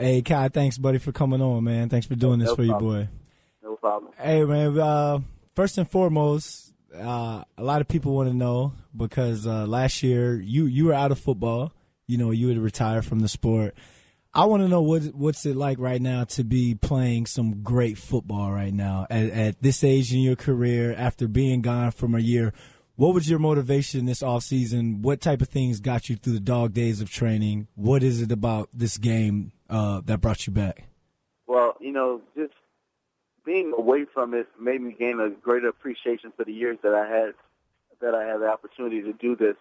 Hey, Kai, thanks, buddy, for coming on, man. Thanks for doing this for you, boy. No problem. Hey, man, first and foremost, a lot of people want to know because last year you were out of football. You know, you had retired from the sport. I want to know what's it like right now to be playing some great football right now at this age in your career after being gone from a year. What was your motivation this offseason? What type of things got you through the dog days of training? What is it about this game that brought you back? Well, you know, just being away from it made me gain a greater appreciation for the years that I had the opportunity to do this.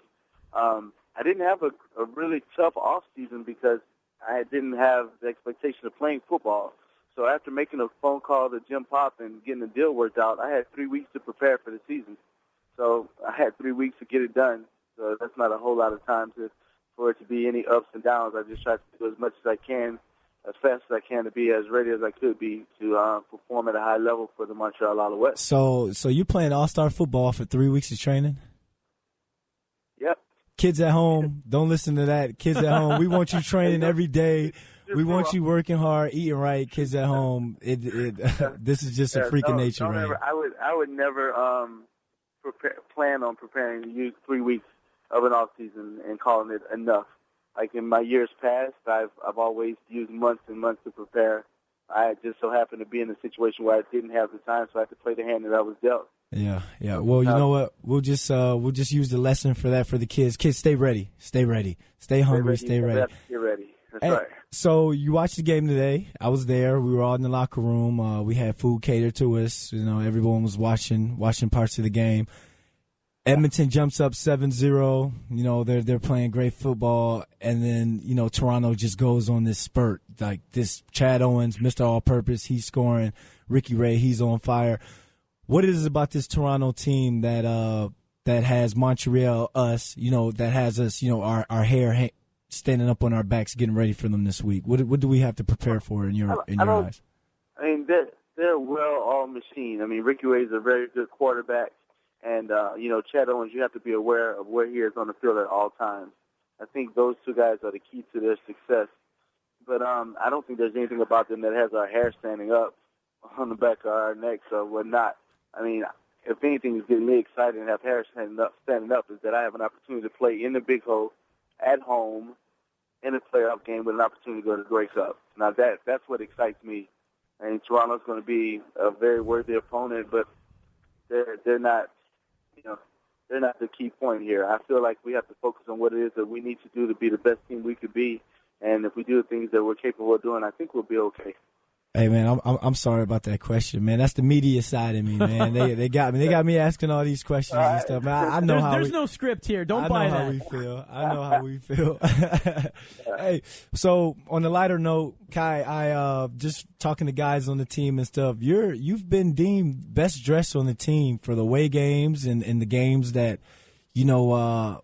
I didn't have a really tough off season because I didn't have the expectation of playing football. So after making a phone call to Jim Pop and getting the deal worked out, I had 3 weeks to prepare for the season. So I had 3 weeks to get it done. So that's not a whole lot of time for it to be any ups and downs. I just tried to do as much as I can, as fast as I can, to be as ready as I could be to perform at a high level for the Montreal Alouettes. So you're playing all-star football for 3 weeks of training? Yep. Kids at home, don't listen to that. Kids at home, we want you training every day. We want you working hard, eating right. Kids at home, this is just a freak of nature, right? I would never plan on preparing to use 3 weeks of an off season and calling it enough. Like in my years past, I've always used months and months to prepare. I just so happened to be in a situation where I didn't have the time, so I had to play the hand that I was dealt. Yeah. Well, you know what? We'll just use the lesson for that for the kids. Kids, stay ready, stay hungry, stay ready. Get ready. That's hey, right. So you watched the game today. I was there. We were all in the locker room. We had food catered to us. You know, everyone was watching parts of the game. Edmonton jumps up 7-0. You know, they're playing great football, and then, you know, Toronto just goes on this spurt. Like this Chad Owens, Mr. All-Purpose, he's scoring. Ricky Ray, he's on fire. What is it about this Toronto team that has Montreal, us, you know, that has us, you know, our hair standing up on our backs, getting ready for them this week? What do we have to prepare for in your eyes? I mean, they're a well-oiled machine. I mean, Ricky Ray's a very good quarterback, and you know, Chad Owens, you have to be aware of where he is on the field at all times. I think those two guys are the key to their success. But I don't think there's anything about them that has our hair standing up on the back of our necks or whatnot. I mean, if anything is getting me excited and have hair standing up is that I have an opportunity to play in the Big Hole at home in a playoff game with an opportunity to go to the Grey Cup. Now that's what excites me. I mean, Toronto's going to be a very worthy opponent, but they're not, you know, they're not the key point here. I feel like we have to focus on what it is that we need to do to be the best team we could be, and if we do the things that we're capable of doing, I think we'll be okay. Hey man, I'm sorry about that question, man. That's the media side of me, man. They got me. They got me asking all these questions and stuff. Man, I know there's no script here. Don't buy that. I know how we feel. Hey, so on the lighter note, Kai, I just talking to guys on the team and stuff. You've been deemed best dressed on the team for the away games and the games that, you know,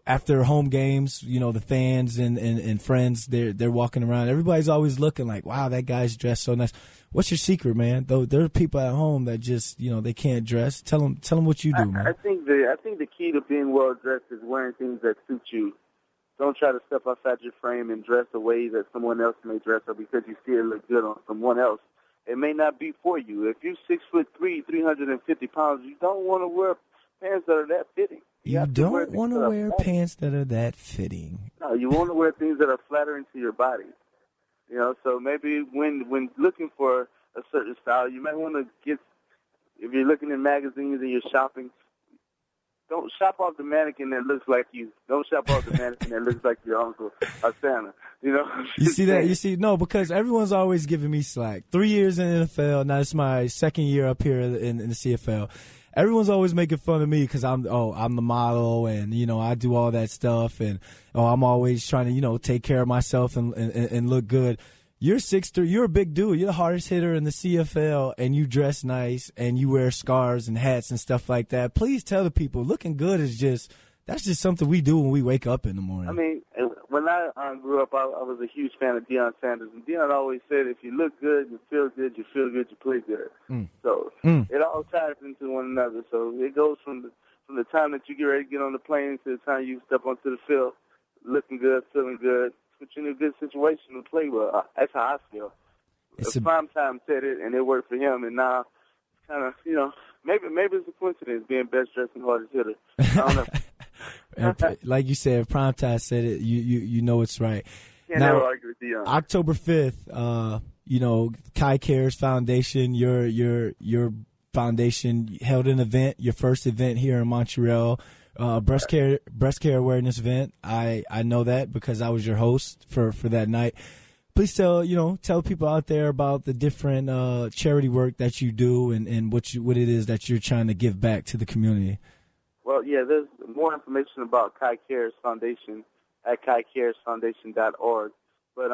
after home games, you know, the fans and friends, they're walking around. Everybody's always looking like, wow, that guy's dressed so nice. What's your secret, man? Though there are people at home that just, you know, they can't dress. Tell them what you do, man. I think the key to being well dressed is wearing things that suit you. Don't try to step outside your frame and dress a way that someone else may dress, or because you see it look good on someone else. It may not be for you. If you're 6'3", 350 pounds, you don't want to wear pants that are that fitting. You don't want to wear pants that are that fitting. No, you want to wear things that are flattering to your body. You know, so maybe when looking for a certain style, you might want to if you're looking in magazines and you're shopping, don't shop off the mannequin that looks like you. Don't shop off the mannequin that looks like your uncle or Santa. You know? You see that? No, because everyone's always giving me slack. 3 years in the NFL. Now it's my second year up here in the CFL. Everyone's always making fun of me because I'm the model and, you know, I do all that stuff and, I'm always trying to, you know, take care of myself and look good. You're 6'3", you're a big dude. You're the hardest hitter in the CFL and you dress nice and you wear scarves and hats and stuff like that. Please tell the people looking good that's just something we do when we wake up in the morning. I mean, when I grew up, I was a huge fan of Deion Sanders. And Deion always said, if you look good, you feel good, you play good. So it all ties into one another. So it goes from the time that you get ready to get on the plane to the time you step onto the field, looking good, feeling good, put you in a good situation to play well. That's how I feel. Primetime said it, and it worked for him, and now kind of, maybe it's a coincidence being best dressed and hardest hitter. I don't know. And like you said, Primetime said it. You know it's right. Can't never argue with Dion. October 5th, Kyries Foundation, your foundation held an event, your first event here in Montreal, breast care awareness event. I know that because I was your host for that night. Please tell people out there about the different charity work that you do and what it is that you're trying to give back to the community. Well, yeah, there's more information about Kyries Foundation at kykiersfoundation.org. But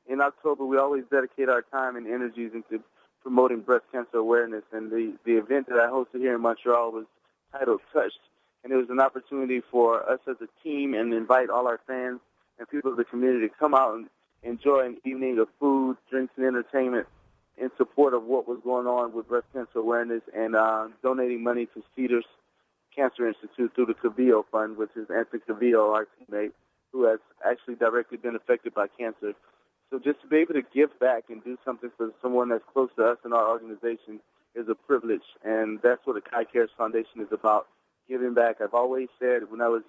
in October, we always dedicate our time and energies into promoting breast cancer awareness. And the event that I hosted here in Montreal was titled Touched. And it was an opportunity for us as a team and invite all our fans and people of the community to come out and enjoy an evening of food, drinks, and entertainment in support of what was going on with breast cancer awareness and donating money to Cedars Cancer Institute through the Cavillo Fund, which is Anthony Cavillo, our teammate, who has actually directly been affected by cancer. So just to be able to give back and do something for someone that's close to us in our organization is a privilege, and that's what the Kyries Foundation is about, giving back. I've always said when I was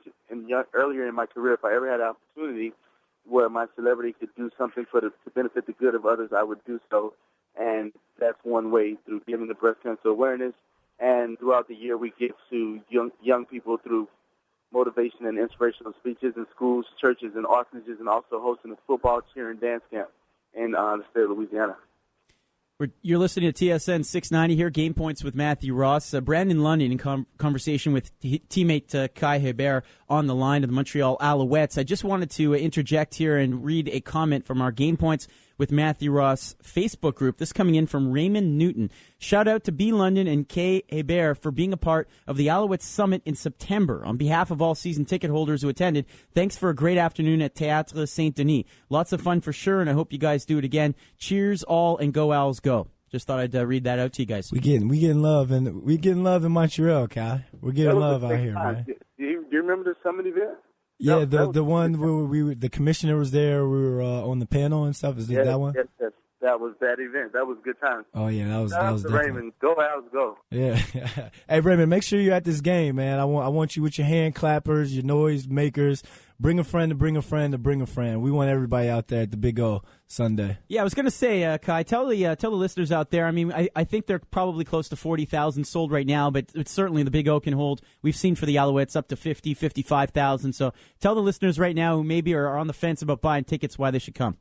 earlier in my career, if I ever had an opportunity where my celebrity could do something to benefit the good of others, I would do so, and that's one way, through giving the breast cancer awareness. And throughout the year, we give to young people through motivation and inspirational speeches in schools, churches, and orphanages, and also hosting a football, cheer, and dance camp in the state of Louisiana. You're listening to TSN 690 here, Game Points with Matthew Ross. Brandon London in conversation with teammate Kyries Hebert on the line of the Montreal Alouettes. I just wanted to interject here and read a comment from our Game Points with Matthew Ross Facebook group. This coming in from Raymond Newton. Shout out to B. London and K. Hebert for being a part of the Alouettes Summit in September. On behalf of all season ticket holders who attended, thanks for a great afternoon at Théâtre Saint-Denis. Lots of fun for sure, and I hope you guys do it again. Cheers all, and go Owls go. Just thought I'd read that out to you guys. We getting love in Montreal, Kai. We're getting love out here, man. Do you remember the Summit event? Yeah, the one where the commissioner was there. We were on the panel and stuff. Is that one? Yes, that was that event. That was a good time. Oh yeah, that was Raymond. Go Owls, go. Yeah. Hey Raymond, make sure you're at this game, man. I want you with your hand clappers, your noise makers. Bring a friend to bring a friend to bring a friend. We want everybody out there at the Big O Sunday. Yeah, I was going to say, Kai, tell the listeners out there. I mean, I think they're probably close to 40,000 sold right now, but it's certainly the Big O can hold. We've seen for the Alouettes up to 50, 55,000. So tell the listeners right now who maybe are on the fence about buying tickets why they should come.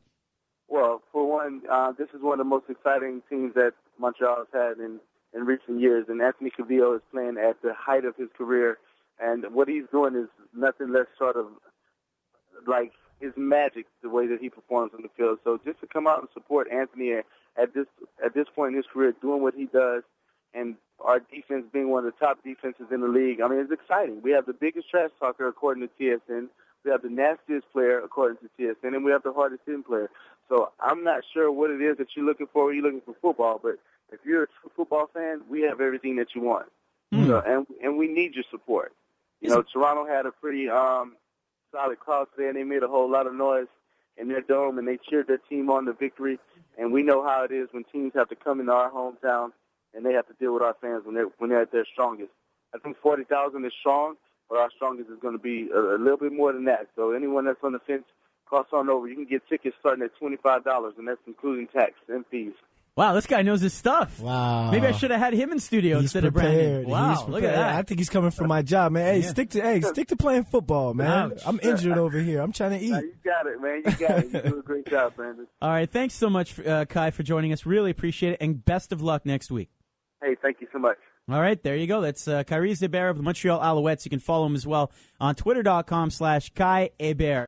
Well, for one, this is one of the most exciting teams that Montreal has had in recent years, and Anthony Cavillo is playing at the height of his career, and what he's doing is nothing less short of like his magic, the way that he performs on the field. So just to come out and support Anthony at this point in his career, doing what he does, and our defense being one of the top defenses in the league, I mean, it's exciting. We have the biggest trash talker according to TSN. We have the nastiest player according to TSN, and we have the hardest hitting player. So I'm not sure what it is that you're looking for when you're looking for football, but if you're a true football fan, we have everything that you want. So, and we need your support. Toronto had a pretty solid crowd today, and they made a whole lot of noise in their dome, and they cheered their team on to victory. And we know how it is when teams have to come into our hometown, and they have to deal with our fans when they're at their strongest. I think 40,000 is strong, but our strongest is going to be a little bit more than that. So anyone that's on the fence, cross on over. You can get tickets starting at $25, and that's including tax and fees. Wow, this guy knows his stuff. Wow. Maybe I should have had him in studio instead of Brandon. Wow, look at that. I think he's coming for my job, man. Hey, stick to playing football, man. Ouch. I'm injured over here. I'm trying to eat. You got it, man. You got it. You do a great job, Brandon. All right, thanks so much, Kai, for joining us. Really appreciate it, and best of luck next week. Hey, thank you so much. All right, there you go. That's Kyries Hebert of the Montreal Alouettes. You can follow him as well on Twitter.com/Kai Hebert.